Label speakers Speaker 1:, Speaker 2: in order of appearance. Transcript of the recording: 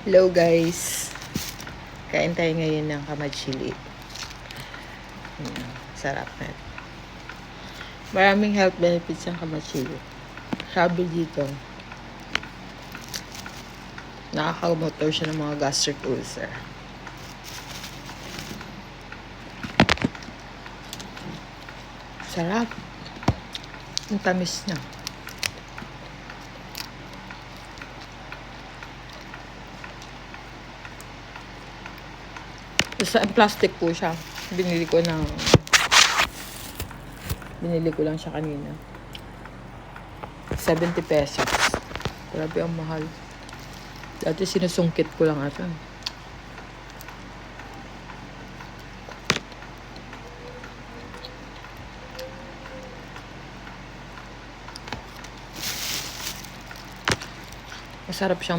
Speaker 1: Hello guys, kain tayo ngayon ng kamachili. Sarap na. Maraming health benefits ang kamachili. Sabi dito, nakakamotor siya ng mga gastric ulcer. Sarap. Ang tamis na. Sa plastic po siya. Binili ko lang siya kanina. 70 pesos. Grabe ang mahal. Dati sinusungkit ko lang ata. Masarap siyang